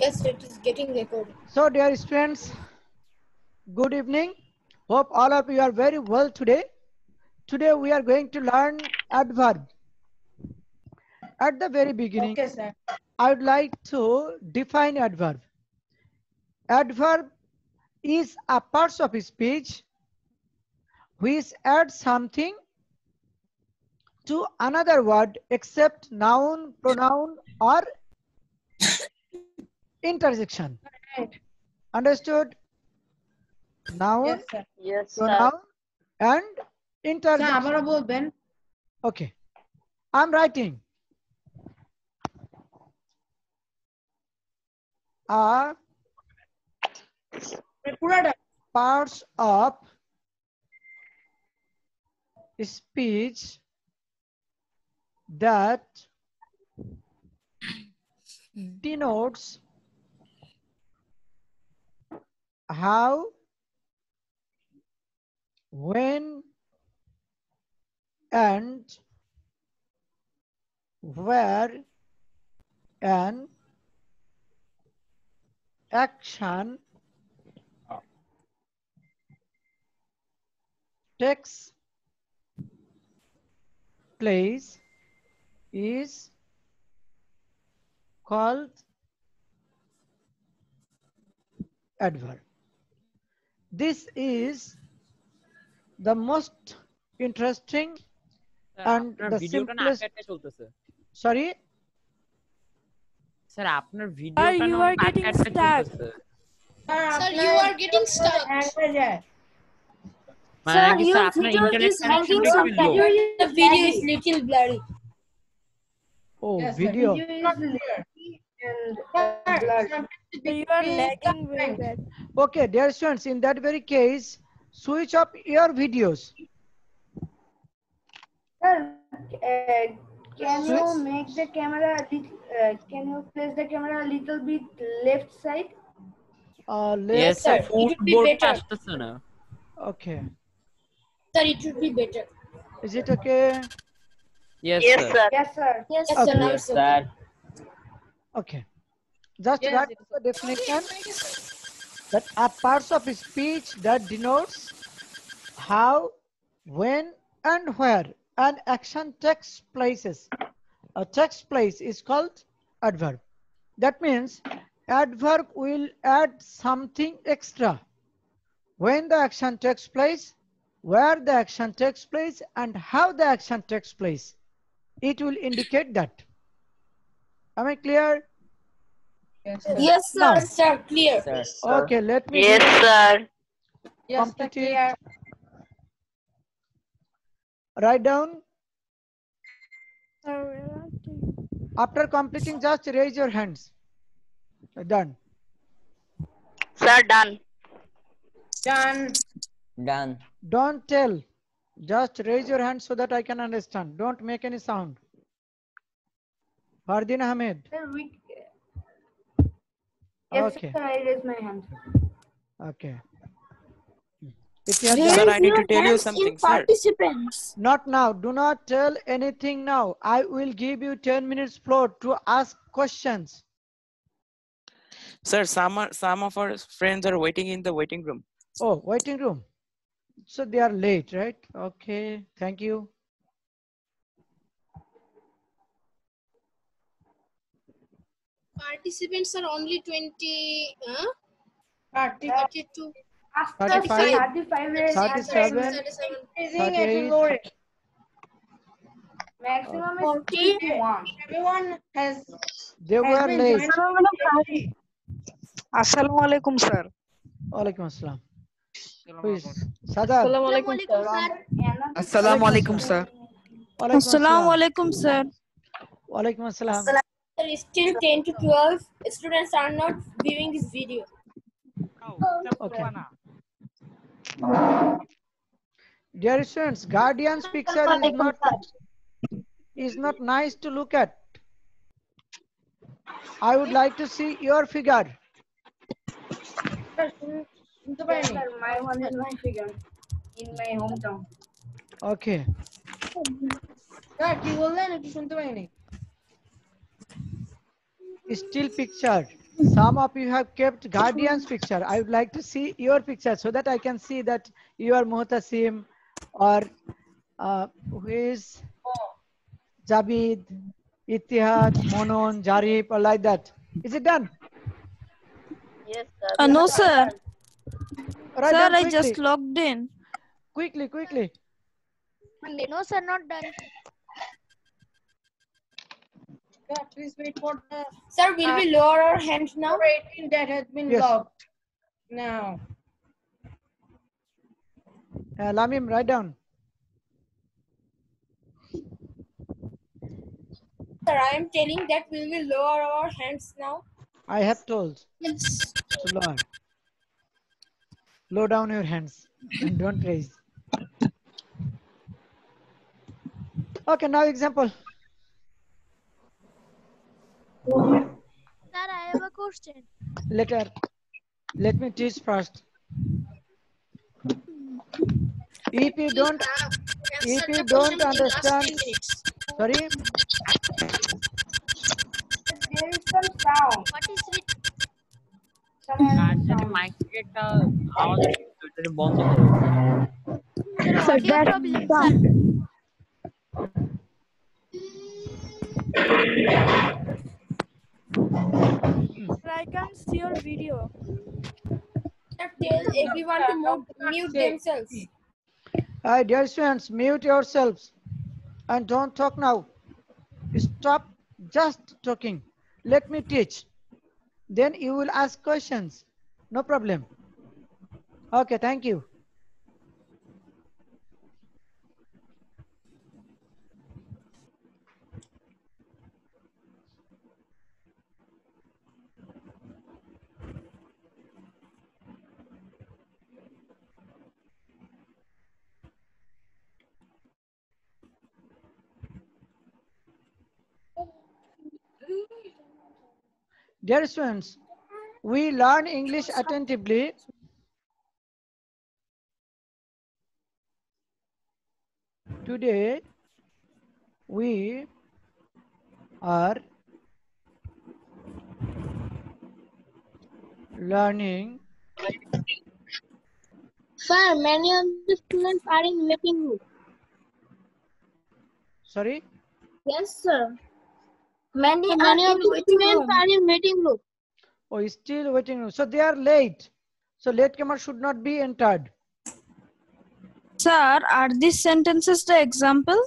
Yes, it is getting recorded. So, dear students, good evening. Hope all of you are very well today. Today we are going to learn adverb. At the very beginning, Okay, sir. I would like to define adverb. Adverb is a part of speech which adds something to another word except noun, pronoun, or interjection. Right. Understood? Noun, Yes, sir. Yes, sir. pronoun, and Sir, interjection. আবারও বলবেন। Okay. I'm writing. পুরাটা Parts of speech that denotes how, when, and where an action takes place is called adverb. This is the most interesting and the simplest. Sorry, sir আপনার ভিডিওটা you না are getting আটকে stuck. চলতেছে Sir, you are getting stuck. মানে কি your sir আপনার video internet is hanging কানেকশনটা some একটু লো The video is little blurry. oh, Yes, sir. video. is not clear. And blurry. You are lagging very bad. Okay, dear students, in that very case, switch off your videos. Sir, can you Switch. make the camera? Can you place the camera a little bit left side? Yes Let's. Sir It would be ফুটবোর্ডটা better. আসতেছে না Okay, Sir, it should be better. is it okay? Yes Yes, sir sir. Yes, sir. Yes, Okay. sir. Now it's okay. Okay, just Yes, write it is the definition that are parts of speech that denotes how, when, and where an action takes places. Takes place is called adverb. That means adverb will add something extra when the action takes place, where the action takes place, and how the action takes place. It will indicate that. Am I clear? Yes, sir. Yes, sir. Now. Sir, clear. Okay, let me Yes, sir. Yes, sir, complete it. clear. Write down. Sir, where are you? After completing, just raise your hands. Done. Sir, done. Done. Don't tell. Just raise your hand so that I can understand. Don't make any sound. Fardin Ahmed. Sir, yes, Okay. sir. I raise my hand. Okay. Ittihad, Sir, I need to tell you something, sir. Participants. not now. Do not tell anything now. I will give you 10 minutes floor to ask questions. Sir, some of our friends are waiting in the waiting room. Oh, waiting room. So they are late, right? Okay. Thank you. Participants are only 20, 32. After 35, 35 raise 37, 38. maximum is 40. 51. Everyone has They were been late. joined. Assalamu alaikum, sir. Walaikum assalam. Please, Sadar. Assalamu alaikum, sir. Assalamu alaikum, sir. Walaikum Assalamu assalam. alaikum, sir. Walaikum assalam. Sir, still 10 to 12 students are not viewing this video. Okay. Dear students, guardian's picture is not nice to look at. I would like to see your figure. শুনতে Yes, পারিনি। sir. My one is my figure in my hometown. Okay. Sir কি বললেন একটু শুনতে পারিনি। Still picture. Some of you have kept guardian's picture. I would like to see your picture so that I can see that you are Muhtasim or who is Jabid, Ittihad, Monon, Jarif, or like that. Is it done? Yes, sir. No, sir. Write Sir, down I quickly. just logged in. Quickly. No, sir, not done. Please wait for the Sir, will we lower our hands now? 18 that has been Yes. locked. Now. Lamim, write down. Sir, I am telling that we will lower our hands now. I have told Yes. to lower. Low down your hands and don't raise. Okay, now example. Sir, I have a question. Let me teach first. If you don't understand, sorry, There is some sound. What is it? গার্জেনের মাইকটা একটা আওয়াজ আসছে, ওটা বন্ধ করো। Sir, audio problem, sir. Sir, I can't see your video. Sir, tell everyone to mute themselves. Hi, dear students, mute yourselves and don't talk now. Stop just talking. Let me teach. Then you will ask questions. No problem. Okay, thank you. Dear students, we learn English attentively. Today, we are learning. Sir, many of the students are in waiting room. Sorry? Yes, sir. Many of the students are in waiting room. Oh, still waiting. So they are late. So latecomer should not be entered. Sir, are these sentences the example?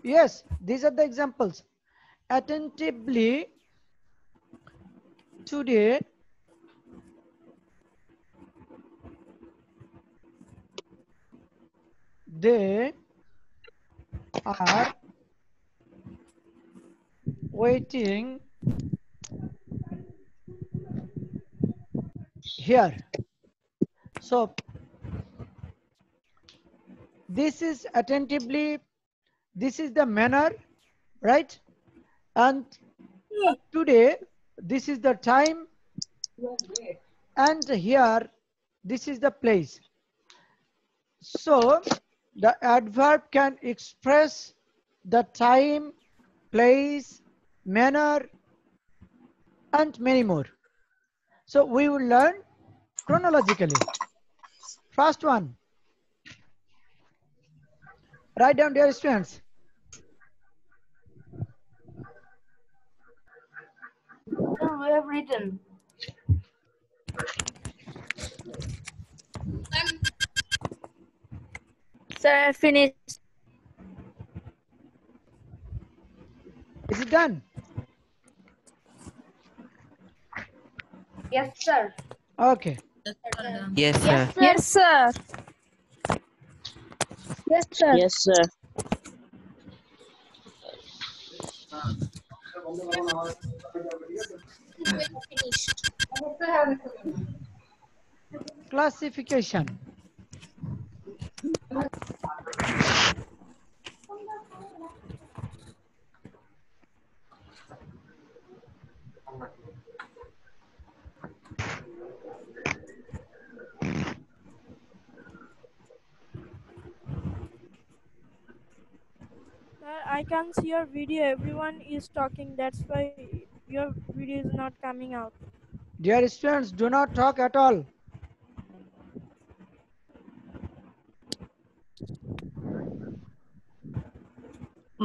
Yes, these are the examples. Attentively, today, they are waiting here. So this is attentively, this is the manner, right? And today, this is the time, and here, this is the place. So the adverb can express the time, place, manner, and many more. So we will learn chronologically. First one. Write down, dear students. Sir, we have written. Sir, I finished. Is it done? Yes, sir. Okay. Yes, sir. Yes, sir. Yes, sir. Yes, sir. Classification. Sir, I can't see your video. Everyone is talking. That's why your video is not coming out. Dear students, do not talk at all.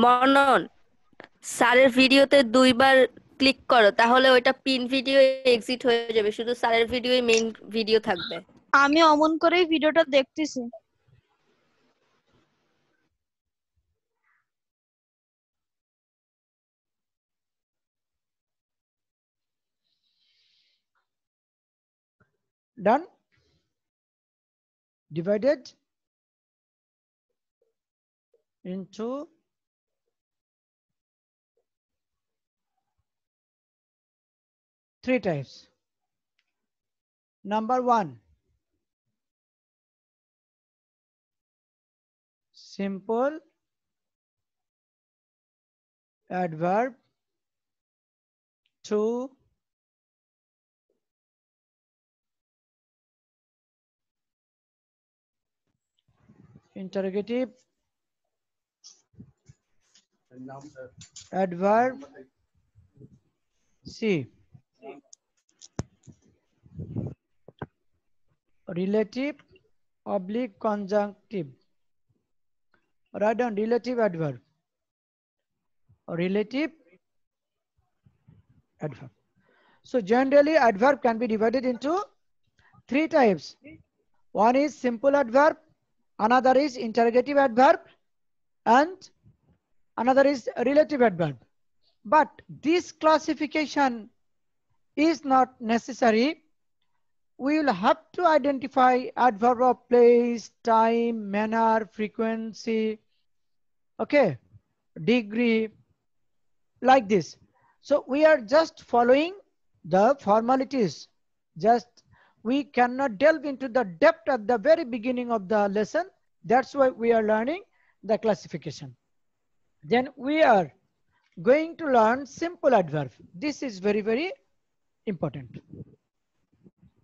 মনন স্যারের ভিডিওতে দুইবার click করো, তাহলে ওইটা pin video exit হয়ে যাবে, শুধু স্যারের ভিডিওই মেইন ভিডিও থাকবে। আমি অমন করেই ভিডিওটা দেখতেছি। Done? Divided into three types. Number one, simple adverb. Two, interrogative adverb. C, relative oblique conjunctive. Write down relative adverb. Relative adverb. So generally adverb can be divided into three types. One is simple adverb, another is interrogative adverb, and another is relative adverb. But this classification is not necessary. We will have to identify adverb of place, time, manner, frequency, okay, degree, like this. So we are just following the formalities. Just we cannot delve into the depth at the very beginning of the lesson. That's why we are learning the classification. Then we are going to learn simple adverb. This is very, very important.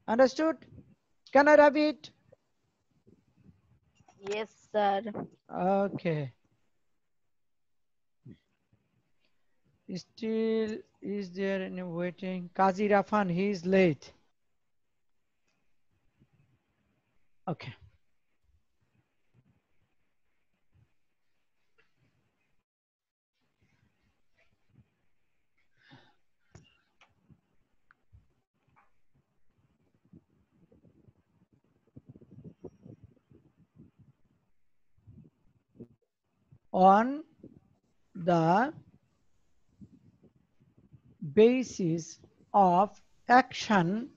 Understood? Can I have it? Yes, sir. Okay. Still, is there any waiting? Kazi Rafan, he is late. Okay. On the basis of action,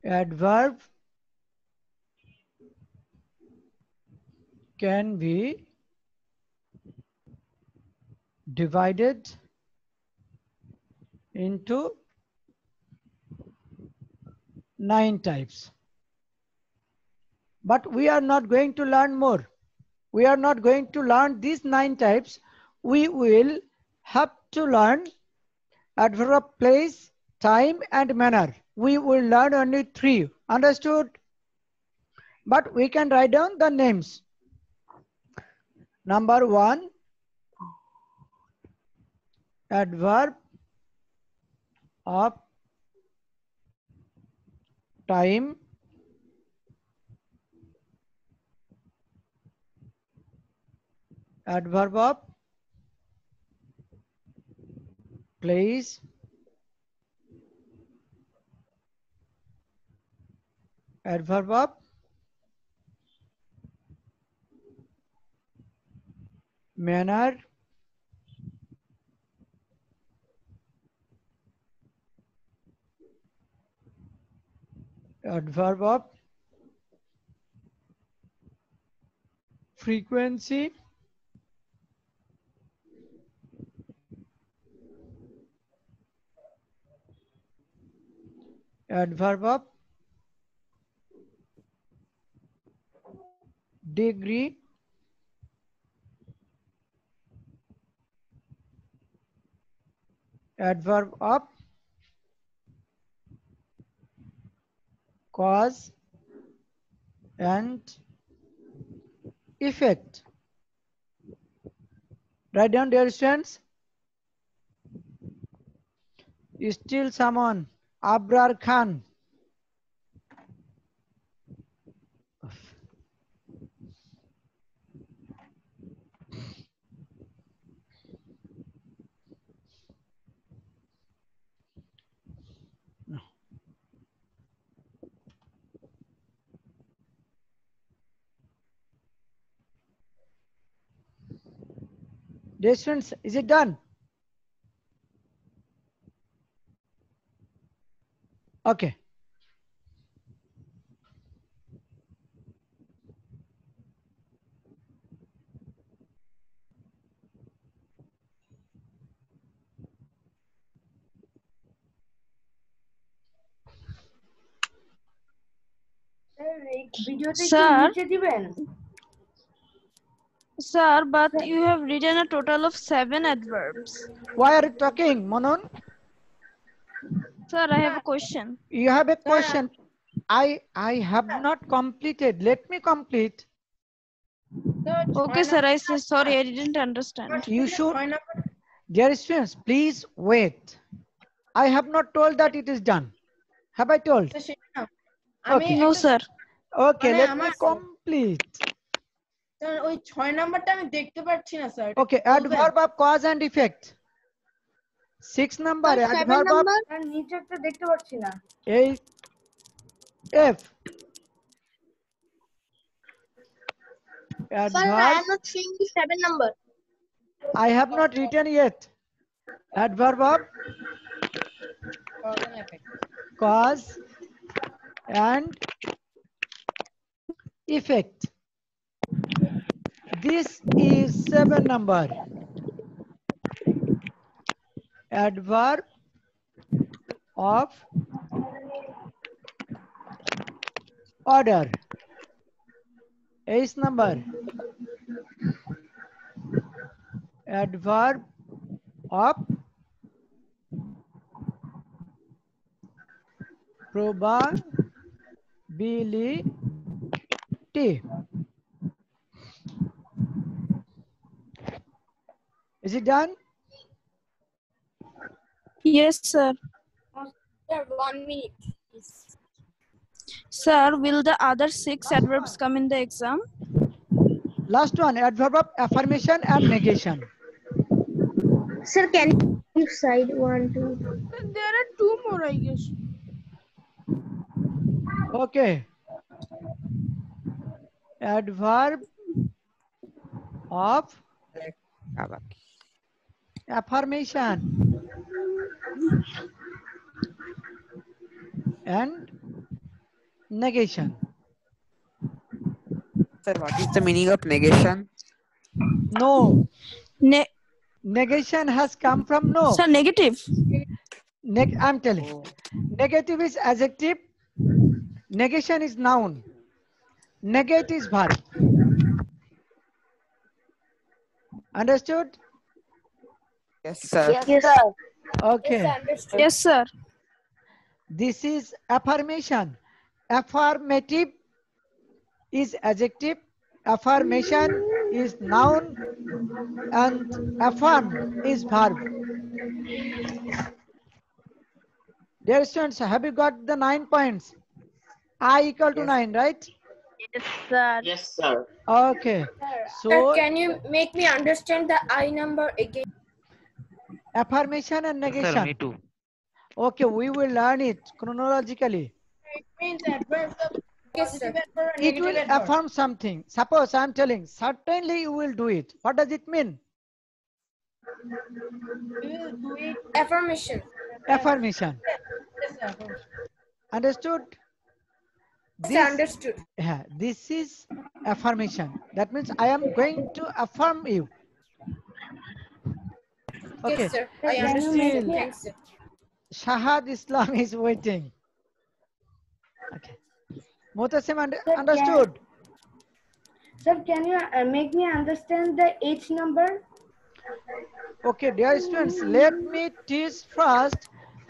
adverb can be divided into 9 types. But we are not going to learn more. We are not going to learn these 9 types. We will have to learn adverb of place, time, and manner. We will learn only 3. Understood? But we can write down the names. Number 1, adverb of time, adverb of place, adverb of manner, adverb of frequency, adverb of degree, adverb of cause and effect. Write down, dear students. Still someone. Abrar Khan. Dear students, is it done? Okay. ভিডিওতে কি Sir? নিচে দিবেন? Sir, but you have written a total of 7 adverbs. Why are you talking, Manon? Sir, I have a question. You have a question. I have not completed. Let me complete. Okay, sir, I say sorry, I didn't understand. You should, dear students, please wait. I have not told that it is done. Have I told? Okay. No, sir. Okay, let me complete. ওই 6 নাম্বারটা আমি দেখতে পাচ্ছি না sir Okay, adverb of cause and effect. 6 number adverb of আর নিচে একটা দেখতে পাচ্ছি না। F. Adverb. not seeing the 7 number. I have not written yet. Adverb of cause and effect. This is 7 number. Adverb of order. 8 number. Adverb of probability. Is it done? Yes, sir. Sir, 1 minute please. Sir, will the other 6 adverbs come in the exam? Last one, adverb of affirmation and negation. Sir, can you side 1, 2? There are 2 more, I guess. Okay. Adverb of affirmation and negation. Sir, what is the meaning of negation? No. Negation has come from no. Sir, negative. I'm telling. Negative is adjective. Negation is noun. Negate is verb. Understood? Yes, sir. Yes, sir. Okay. Yes, understood. Yes, sir. This is affirmation. Affirmative is adjective. Affirmation is noun. And affirm is verb. Dear students, have you got the 9 points? I equal to 9, right? Yes, sir. Yes, sir. Okay. Sir, So can you make me understand the I number again? affirmation and Sir, negation. me too. Okay, we will learn it chronologically. It means adverbs of positive adverb and It will affirm something. Suppose I am telling, certainly you will do it. What does it mean? affirmation. Affirmation. Understood? Yes, understood. Yeah, this is affirmation. That means I am going to affirm you. Okay. Yes, sir. I understand. Thanks, sir. Shahad Islam is waiting. Okay. Mutasim understood? Sir, can you make me understand the H number? Okay, dear students, let me teach first.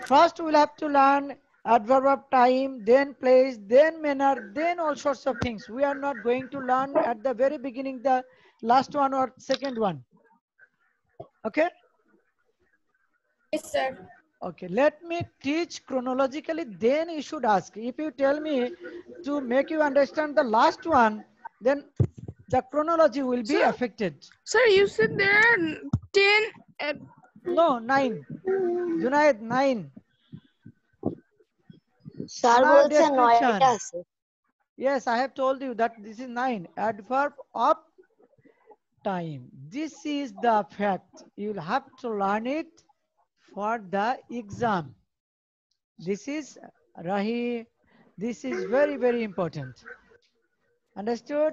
First, we'll have to learn adverb of time, then place, then manner, then all sorts of things. We are not going to learn at the very beginning the last one or second one. Okay. Yes, sir. Okay, let me teach chronologically, then you should ask. If you tell me to make you understand the last one, then the chronology will be affected. Sir, you said there are 10 No, 9. Junaid, 9. Sir Now বলছে 9টা description. আছে Yes, I have told you that this is 9. Adverb of time. This is the fact. You'll have to learn it for the exam. This is Rahi. This is very, very important. Understood?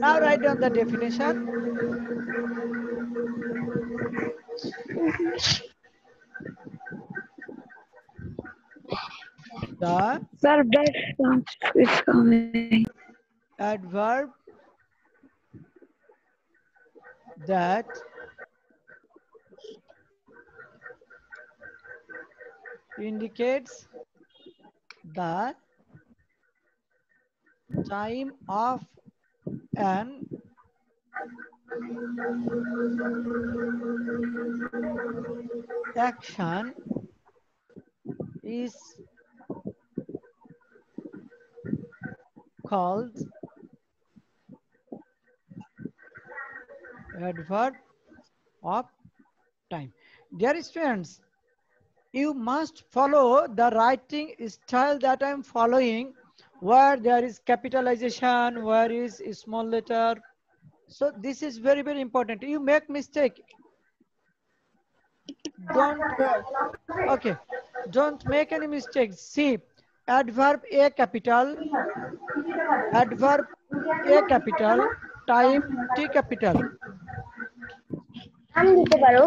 Now write down the definition. The Sir, that is coming. adverb that indicates the time of an action is called adverb of time. Dear students, you must follow the writing style that I am following, where there is capitalization, where is a small letter. So this is very, very important. You make mistake. Don't make any mistakes. See, adverb A capital, adverb A capital, time T capital. আমি দিতে পারো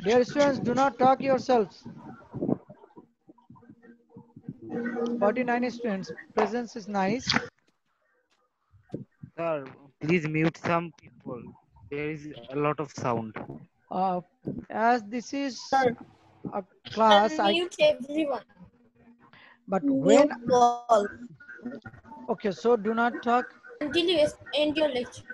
Dear students, do not talk yourselves. 49 students, presence is nice. Sir, please mute some people. There is a lot of sound. As this is a class, Mute everyone. but when all. okay, so do not talk. Until you end your lecture.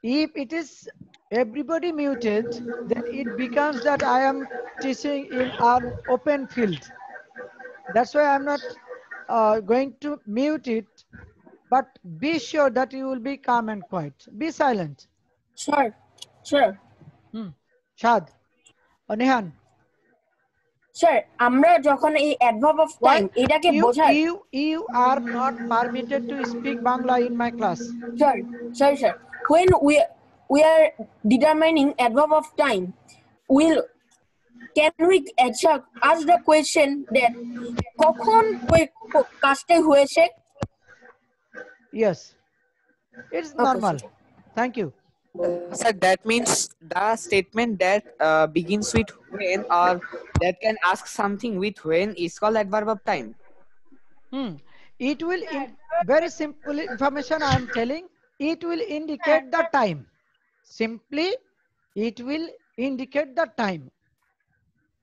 If it is everybody muted, then it becomes that I am teaching in an open field. That's why I'm not going to mute it, but be sure that you will be calm and quiet. Be silent. Sure. Shad, Nihan. Sir, আমরা যখন এই adverb of time এটাকে বোঝাই You are not permitted to speak Bangla in my class. Sir. When we are determining adverb of time, can we ask the question that কখন কাজটা হয়েছে? Yes, it's normal. Thank you. Sir, that means the statement that begins with when or that can ask something with when is called adverb of time. It will, very simple information I am telling, it will indicate the time. Simply, it will indicate the time.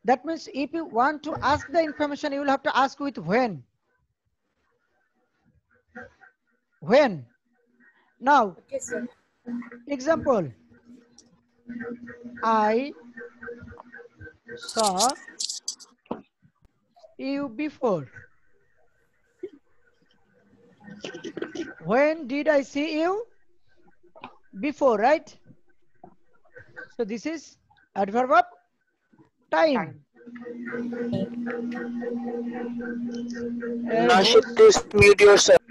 That means if you want to ask the information, you will have to ask with when. When. Now, example, I saw you before. When did I see you? Before, right? So this is adverb of time. Nashid, please mute yourself.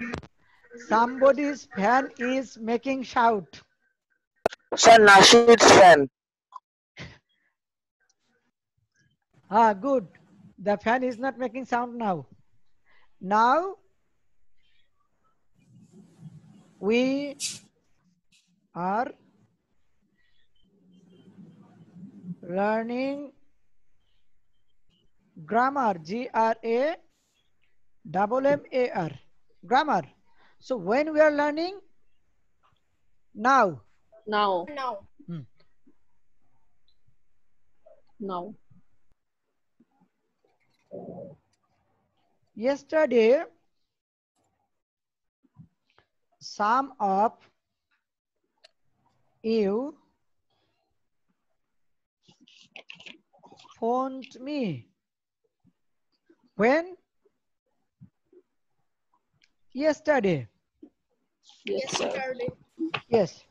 Somebody's fan is making shout. Sir, Nashid's fan. Good. The fan is not making sound now. Now we are learning grammar. G-R-A-M-M-A-R. Grammar. So when we are learning? Now. Yesterday, some of You phoned me. When? Yesterday. Yesterday. Yes.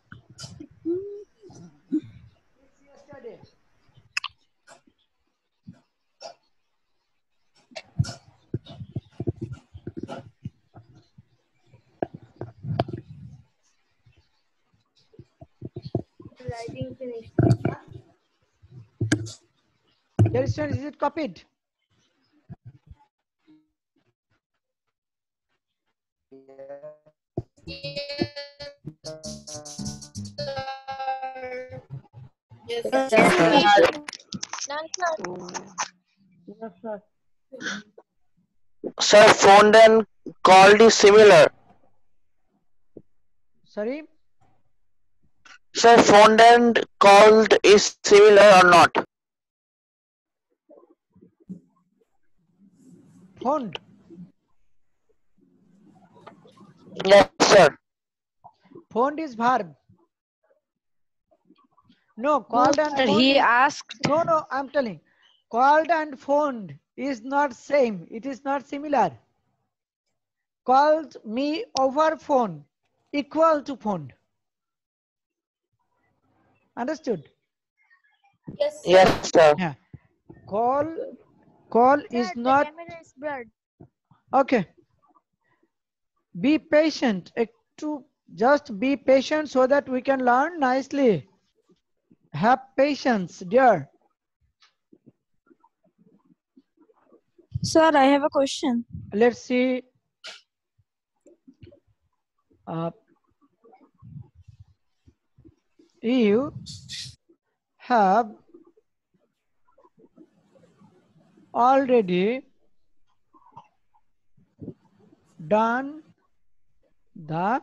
Yesterday. Writing finished. Dear students, is it copied? Yes, Yes, sir. None, sir. Yes, sir. Sir, phoned and called is similar. Sorry? Sir, phoned and called is similar or not? Phoned. Yes, sir. Phoned is verb. No, called and Sir, phoned. he is- asked. No, I'm telling. Called and phoned is not same. It is not similar. Called me over phone equal to phoned. Understood? Yes, sir. Yes, sir. Yeah. Call is not Camera is blurred. okay. Be patient. Just be patient so that we can learn nicely. Have patience, dear. Sir, I have a question. Let's see. You have already done the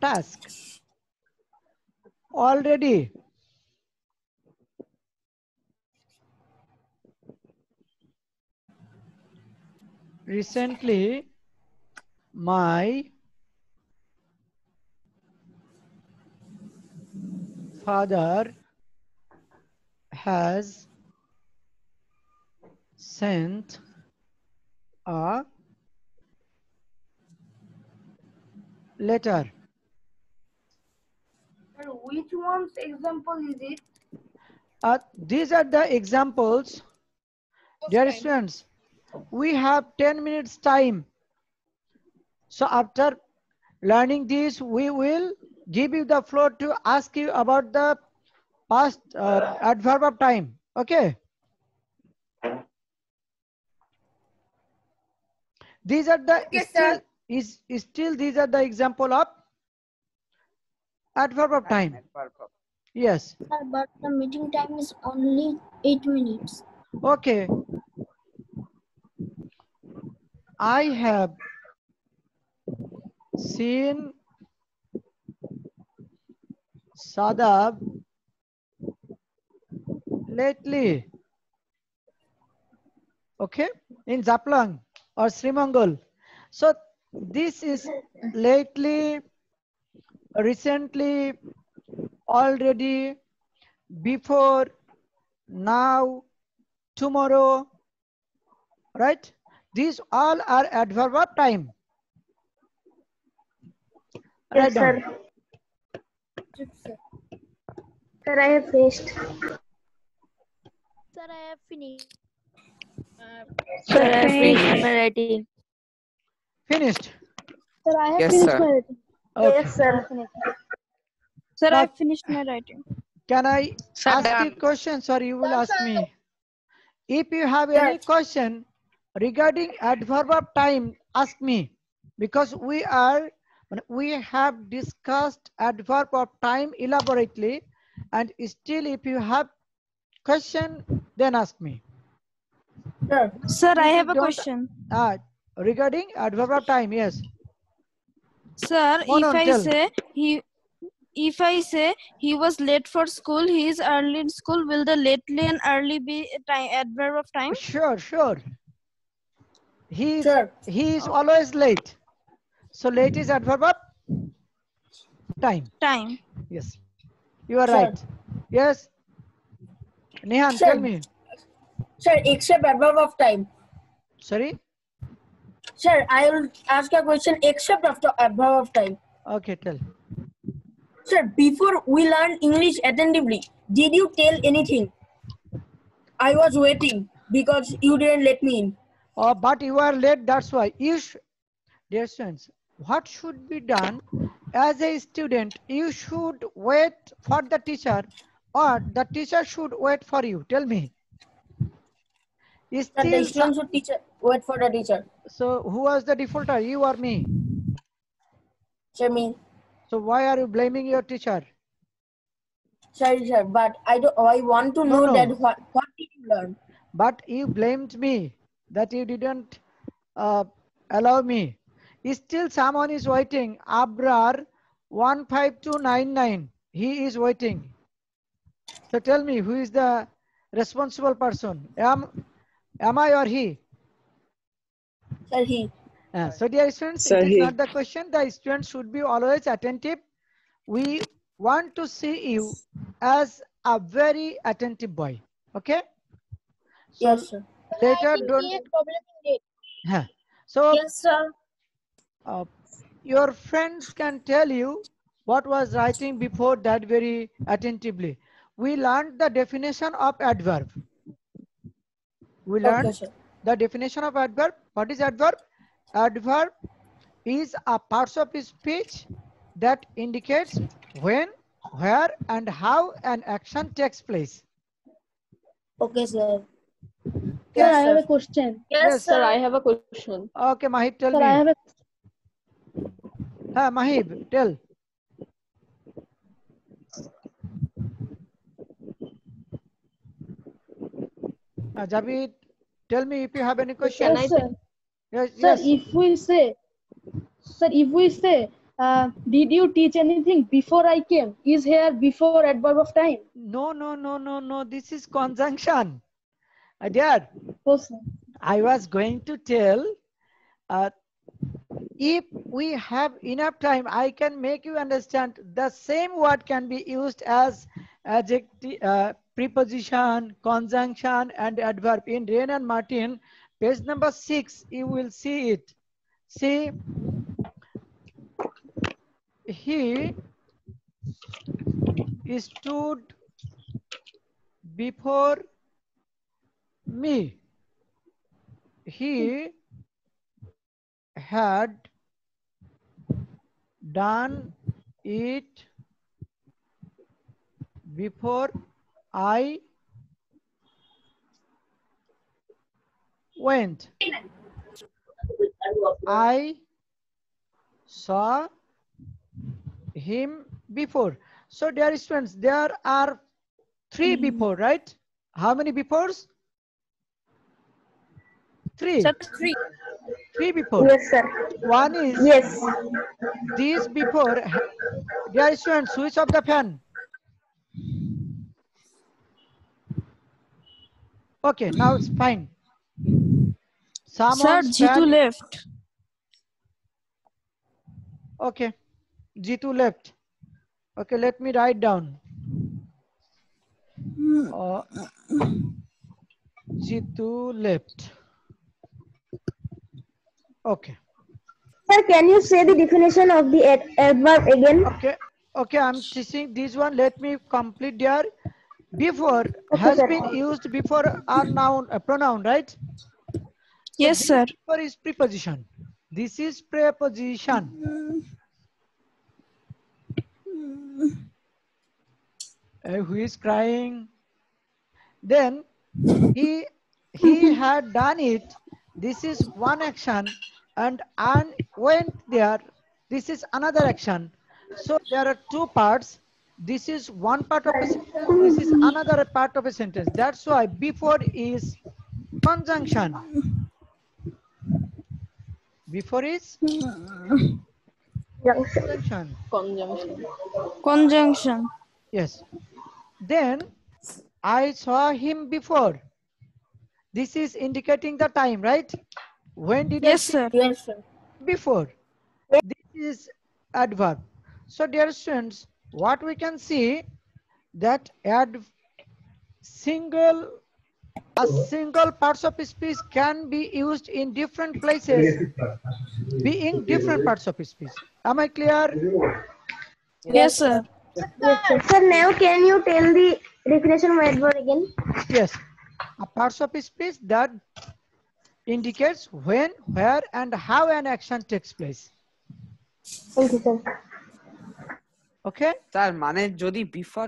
task. Already. Recently, my father has sent a letter. Sir, which one's example is it? These are the examples. Dear students, we have 10 minutes time. So after learning this, we will give you the floor to ask you about the past adverb of time. Okay. These are the still these are the example of adverb of time. Yes. Sir, but the meeting time is only 8 minutes. Okay. I have seen Sadab lately. Okay, in Zaplang or Srimangal. So this is lately, recently, already, before, now, tomorrow, right? These all are adverb of time. Write down. Sir, I have finished. Sir, I have finished. Sir, I finished my writing. Finished. Sir, I have Yes, finished sir. my writing. Okay. Yes, sir. Sir, Now- I finished my writing. Can I Sir, ask done. you questions or you will Done, ask sir. me? If you have any question regarding adverb of time, ask me, because we have discussed adverb of time elaborately, and still if you have question, then ask me. Sir, I If you have a don't- question. Regarding adverb of time, yes. Sir, No, if I tell. say he was late for school, he is early in school, will the lately and early be a time adverb of time? Sure. He is always late. So late is adverb of time. Time. Yes, you are Sir. right. Yes, Nihan, Sir. tell me. Sir, except adverb of time. Sorry. Sir, I will ask a question except after adverb of time. Okay, tell. Sir, before we learned English attentively, did you tell anything? I was waiting because you didn't let me in. But you are late, that's why. Dear students, what should be done as a student? You should wait for the teacher or the teacher should wait for you. Tell me. Sir, the student should wait for the teacher. So who was the defaulter, you or me? Sir, me. So why are you blaming your teacher? Sorry, sir, but I want to know that what did you learn? But you blamed me that you didn't allow me. Still someone is waiting. Abrar 15299. He is waiting. So tell me, who is the responsible person? Am I or he? Sir, he. So dear students, Sir, it is he. not the question. The students should be always attentive. We want to see you as a very attentive boy. Okay? So Yes, sir. later don't. So Yes, sir. your friends can tell you what was writing before that very attentively. We learned the definition of adverb. We learned the definition of adverb. What is adverb? Adverb is a part of speech that indicates when, where, and how an action takes place. Okay, sir. Sir, I have a question. Yes, sir, I have a question. Okay, Mahib, tell Sir, me. I have a Mahib, tell. Javid, tell me if you have any questions. Yes, sir. Yes, Sir, yes. if we say, did you teach anything before I came? Is here before adverb of time? No. This is conjunction. Dear, Yes, sir. I was going to tell, if we have enough time, I can make you understand the same word can be used as adjective, preposition, conjunction, and adverb. In Rain and Martin, page number 6, you will see it. See, he stood before me. He had done it before I went. I saw him before. So dear students, there are 3 before, right? How many befores? 3. Sir, 3 before. Yes, sir. One is this before. Dear students, switch off the fan. Okay, now it's fine. Sir, Someone's Jitu fan. left. Okay, Jitu left. Okay, let me write down. Jitu left. Okay. Sir, can you say the definition of the adverb again? Okay, I'm teaching this one. Let me complete there. Before has been used before a noun, a pronoun, right? Yes, sir. Before is preposition. This is preposition. Who is crying? Then he had done it. This is one action, and went there. This is another action. So there are 2 parts. This is one part of a sentence. This is another part of a sentence. That's why before is conjunction. Before is conjunction. Conjunction. Yes. Then I saw him before. This is indicating the time, right? When did I see? Sir. Yes, sir. Before. This is adverb. So dear students, what we can see that a single parts of speech can be used in different places, being different parts of speech. Am I clear? Yes, sir. Sir, now can you tell the definition of adverb again? Yes. A parts of speech that indicates when, where, and how an action takes place. Thank you, sir. Okay. Sir মানে যদি before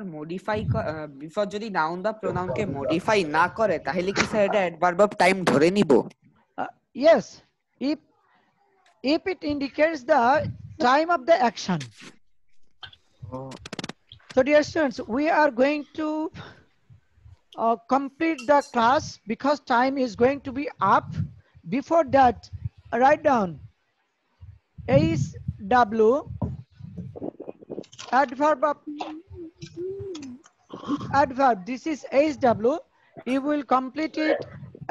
যদি noun বা pronoun কে modify না করে তাহলে কি sir এটা adverb of time ধরে নিব? Yes, if it indicates the time of the action. So dear students, we are going to complete the class because time is going to be up. Before that, write down HW, adverb. This is HW. You will complete it,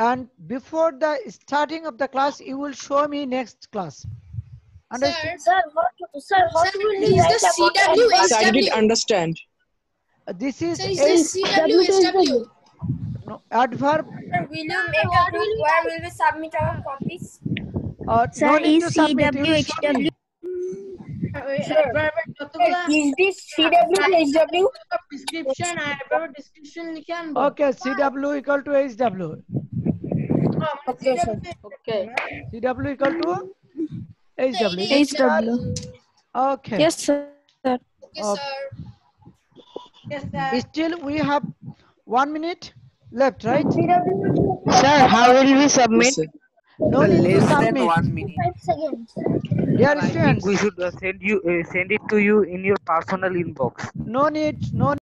and before the starting of the class, you will show me next class. Understand? Sir, what will you write about CW, adverb? I didn't understand. This is CW, SW. no, adverb. Will you make a group where will we submit our copies? No need to submit. You will show me. Is this CW to HW? Description and description লিখে আনবো। Okay, CW equal to HW. Okay, sir. Okay. CW equal to HW. HW. Okay. Yes, sir. Yes, sir. Yes, sir. Still we have 1 minute left, right? Sir, how will we submit? No need to Less than submit. 1 minute. 5 seconds. Dear I think students, we should send it to you in your personal inbox. no need